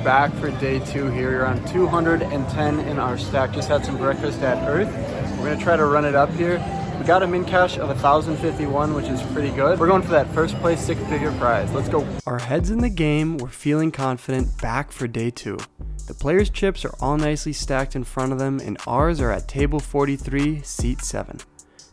back for day 2 here. We're on 210 in our stack. Just had some breakfast at Earth. We're gonna try to run it up here. We got a min cash of 1,051, which is pretty good. We're going for that first place 6-figure prize. Let's go. Our heads in the game, we're feeling confident, back for day 2. The players' chips are all nicely stacked in front of them, and ours are at table 43, seat 7.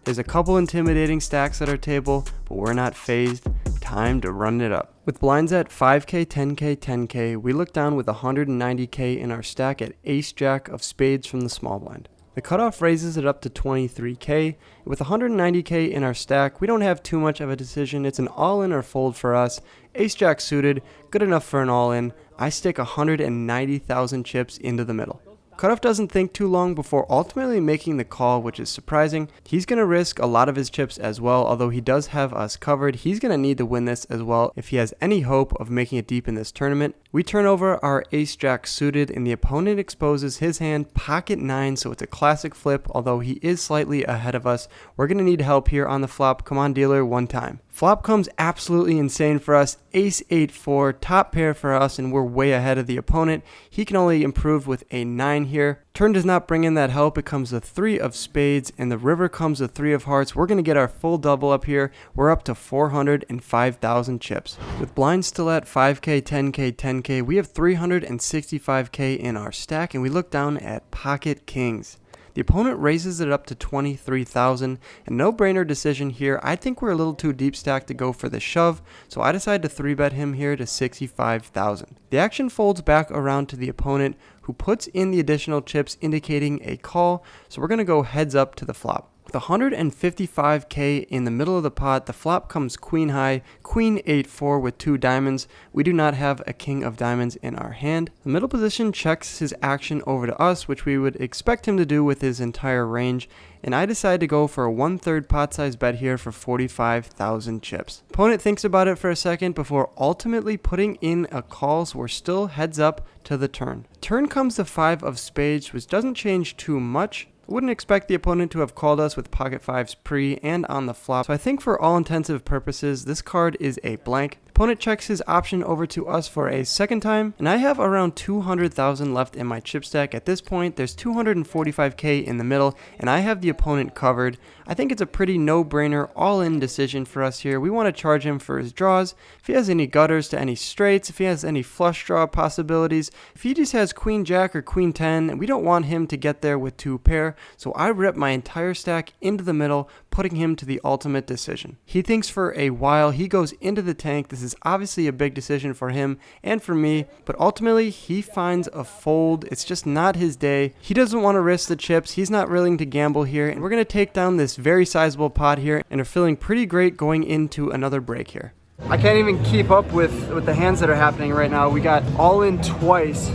There's a couple intimidating stacks at our table, but we're not phased. Time to run it up. With blinds at 5K, 10K, 10K, we look down with 190K in our stack at ace-jack of spades from the small blind. The cutoff raises it up to 23K. With 190K in our stack, we don't have too much of a decision. It's an all-in or fold for us. Ace-jack suited, good enough for an all-in. I stick 190,000 chips into the middle. Cutoff doesn't think too long before ultimately making the call, which is surprising. He's going to risk a lot of his chips as well, although he does have us covered. He's going to need to win this as well if he has any hope of making it deep in this tournament. We turn over our ace-jack suited, and the opponent exposes his hand pocket 9, so it's a classic flip, although he is slightly ahead of us. We're going to need help here on the flop. Come on, dealer, one time. Flop comes absolutely insane for us. Ace 8-4, top pair for us, and we're way ahead of the opponent. He can only improve with a 9 here. Turn does not bring in that help. It comes a 3 of spades, and the river comes a 3 of hearts. We're going to get our full double up here. We're up to 405,000 chips. With blinds still at 5K, 10K, 10K, we have 365K in our stack, and we look down at pocket kings. The opponent raises it up to 23,000, a no-brainer decision here. I think we're a little too deep stacked to go for the shove, so I decide to 3-bet him here to 65,000. The action folds back around to the opponent, who puts in the additional chips, indicating a call, so we're going to go heads up to the flop. With 155K in the middle of the pot, the flop comes queen high, queen 8-4 with 2 diamonds. We do not have a king of diamonds in our hand. The middle position checks his action over to us, which we would expect him to do with his entire range, and I decide to go for a 1/3 pot size bet here for 45,000 chips. Opponent thinks about it for a second before ultimately putting in a call, so we're still heads up to the turn. Turn comes the 5 of spades, which doesn't change too much. Wouldn't expect the opponent to have called us with pocket 5s pre and on the flop, so I think for all intensive purposes this card is a blank. Opponent checks his option over to us for a second time, and I have around 200,000 left in my chip stack. At this point, there's 245K in the middle, and I have the opponent covered. I think it's a pretty no-brainer all-in decision for us here. We want to charge him for his draws. If he has any gutters to any straights, if he has any flush draw possibilities, if he just has queen jack or queen 10, we don't want him to get there with 2 pair, so I rip my entire stack into the middle, putting him to the ultimate decision. He thinks for a while. He goes into the tank. This is obviously a big decision for him and for me, but ultimately he finds a fold. It's just not his day. He doesn't want to risk the chips. He's not willing to gamble here, and we're going to take down this very sizable pot here and are feeling pretty great going into another break here. I can't even keep up with the hands that are happening right now. We got all in twice,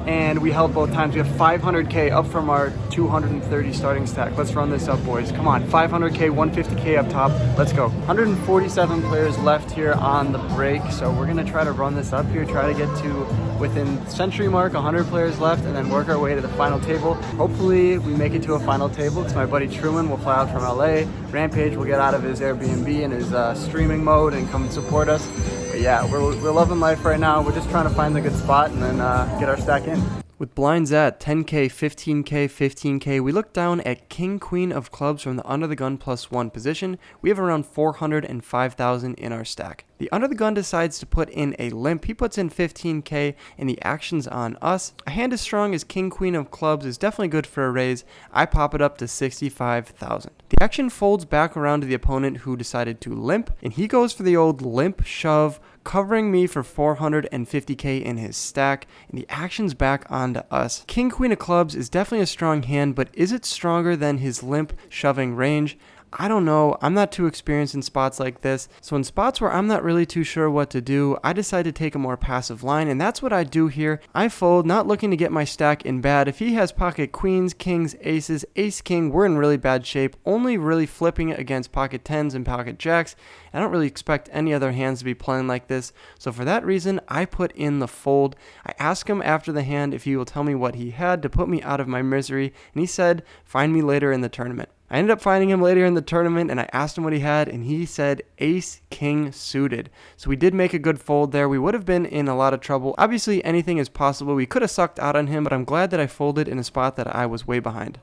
and we held both times. We have 500K up from our 230 starting stack. Let's run this up, boys. Come on, 500K, 150K up top. Let's go. 147 players left here on the break, so we're gonna try to run this up here, try to get to within century mark, 100 players left, and then work our way to the final table. Hopefully we make it to a final table. It's my buddy Truman. We'll fly out from LA. Rampage will get out of his Airbnb and his streaming mode and come support us. But yeah, we're loving life right now. We're just trying to find the good spot and then get our stack in. With blinds at 10K, 15K, 15K, we look down at King Queen of clubs from the under the gun +1 position. We have around 405,000 in our stack. The under the gun decides to put in a limp. He puts in 15K, and the action's on us. A hand as strong as King Queen of clubs is definitely good for a raise. I pop it up to 65,000. The action folds back around to the opponent, who decided to limp, and he goes for the old limp shove, covering me for 450K in his stack, and the action's back onto us. King Queen of clubs is definitely a strong hand, but is it stronger than his limp shoving range? I don't know. I'm not too experienced in spots like this. So in spots where I'm not really too sure what to do, I decide to take a more passive line, and that's what I do here. I fold, not looking to get my stack in bad. If he has pocket queens, kings, aces, ace, king, we're in really bad shape. Only really flipping it against pocket tens and pocket jacks. I don't really expect any other hands to be playing like this. So for that reason, I put in the fold. I ask him after the hand if he will tell me what he had to put me out of my misery, and he said, find me later in the tournament. I ended up finding him later in the tournament, and I asked him what he had, and he said ace king suited. So we did make a good fold there. We would have been in a lot of trouble. Obviously, anything is possible. We could have sucked out on him, but I'm glad that I folded in a spot that I was way behind.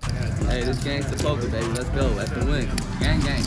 Hey, this game's the poker, baby. Let's go. Let's win. Gang, gang.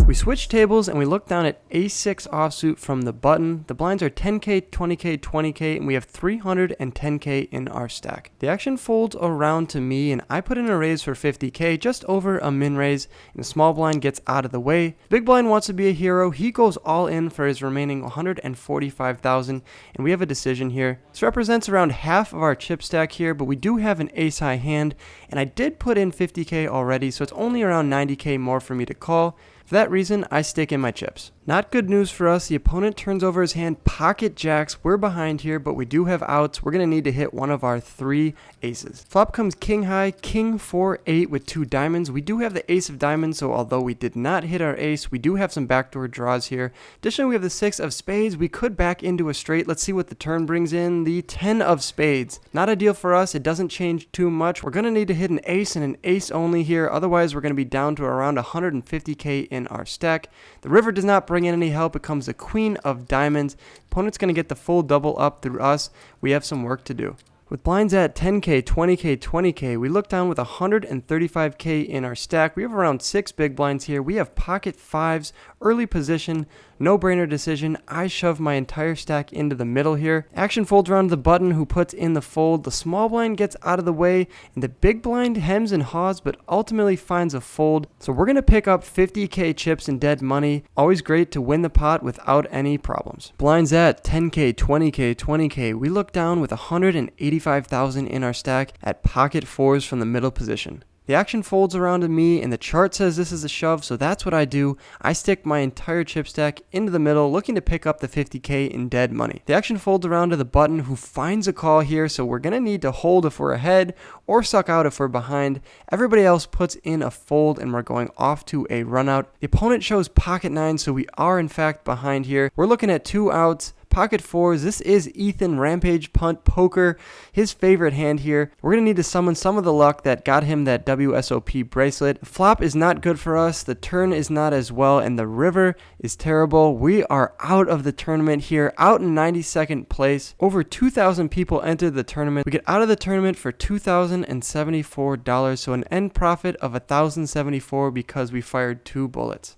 We switched tables and we looked down at ace-6 offsuit from the button. The blinds are 10K, 20K, 20K, and we have 310K in our stack. The action folds around to me, and I put in a raise for 50K, just over a min raise, and the small blind gets out of the way. Big blind wants to be a hero. He goes all in for his remaining 145,000, and we have a decision here. This represents around half of our chip stack here, but we do have an ace-high hand, and I did put in 50K already, so it's only around 90K more for me to call. For that reason, I stake in my chips. Not good news for us. The opponent turns over his hand, pocket jacks. We're behind here, but we do have outs. We're going to need to hit one of our 3 aces. Flop comes king high, king 4-8 with 2 diamonds. We do have the ace of diamonds, so although we did not hit our ace, we do have some backdoor draws here. Additionally, we have the 6 of spades. We could back into a straight. Let's see what the turn brings in. The 10 of spades. Not ideal for us. It doesn't change too much. We're going to need to hit an ace and an ace only here. Otherwise, we're going to be down to around 150K in our stack. The river does not bring in any help. It comes the queen of diamonds. Opponent's going to get the full double up through us. We have some work to do. With blinds at 10K, 20K, 20K, we look down with 135K in our stack. We have around 6 big blinds here. We have pocket 5s, early position, no-brainer decision. I shove my entire stack into the middle here. Action folds around the button who puts in the fold. The small blind gets out of the way, and the big blind hems and haws, but ultimately finds a fold. So we're going to pick up 50K chips in dead money. Always great to win the pot without any problems. Blinds at 10K, 20K, 20K. We look down with 185,000 in our stack at pocket 4s from the middle position. The action folds around to me, and the chart says this is a shove, so that's what I do. I stick my entire chip stack into the middle, looking to pick up the 50K in dead money. The action folds around to the button who finds a call here, so we're going to need to hold if we're ahead or suck out if we're behind. Everybody else puts in a fold, and we're going off to a run out. The opponent shows pocket 9, so we are in fact behind here. We're looking at 2 outs. Pocket 4s. This is Ethan Rampage Punt Poker, his favorite hand here. We're going to need to summon some of the luck that got him that WSOP bracelet. The flop is not good for us. The turn is not as well, and the river is terrible. We are out of the tournament here, out in 92nd place. Over 2,000 people entered the tournament. We get out of the tournament for $2,074, so an end profit of $1,074 because we fired 2 bullets.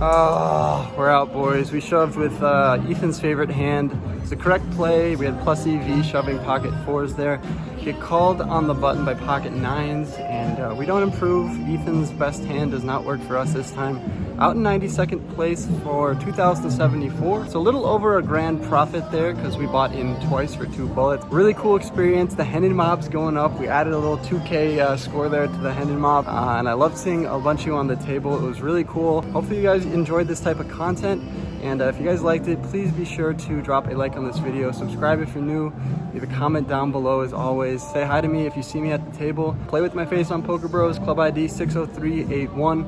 Oh, we're out, boys. We shoved with Ethan's favorite hand. It's the correct play. We had plus EV shoving pocket 4s there. Get called on the button by pocket 9s, and we don't improve. Ethan's best hand does not work for us this time. Out in 92nd place for $2,074. So a little over a grand profit there because we bought in twice for 2 bullets. Really cool experience. The Hendon mob's going up. We added a little 2K score there to the Hendon mob, and I loved seeing a bunch of you on the table. It was really cool. Hopefully you guys enjoyed this type of content, and if you guys liked it, please be sure to drop a like on this video. Subscribe if you're new. Leave a comment down below as always. Say hi to me if you see me at the table. Play with my face on Poker Bros. Club ID 60381.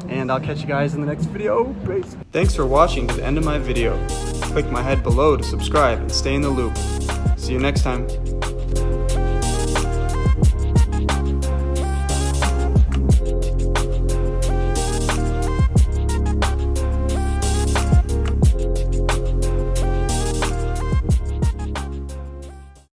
And I'll catch you guys in the next video. Peace. Thanks for watching to the end of my video. Click my head below to subscribe and stay in the loop. See you next time.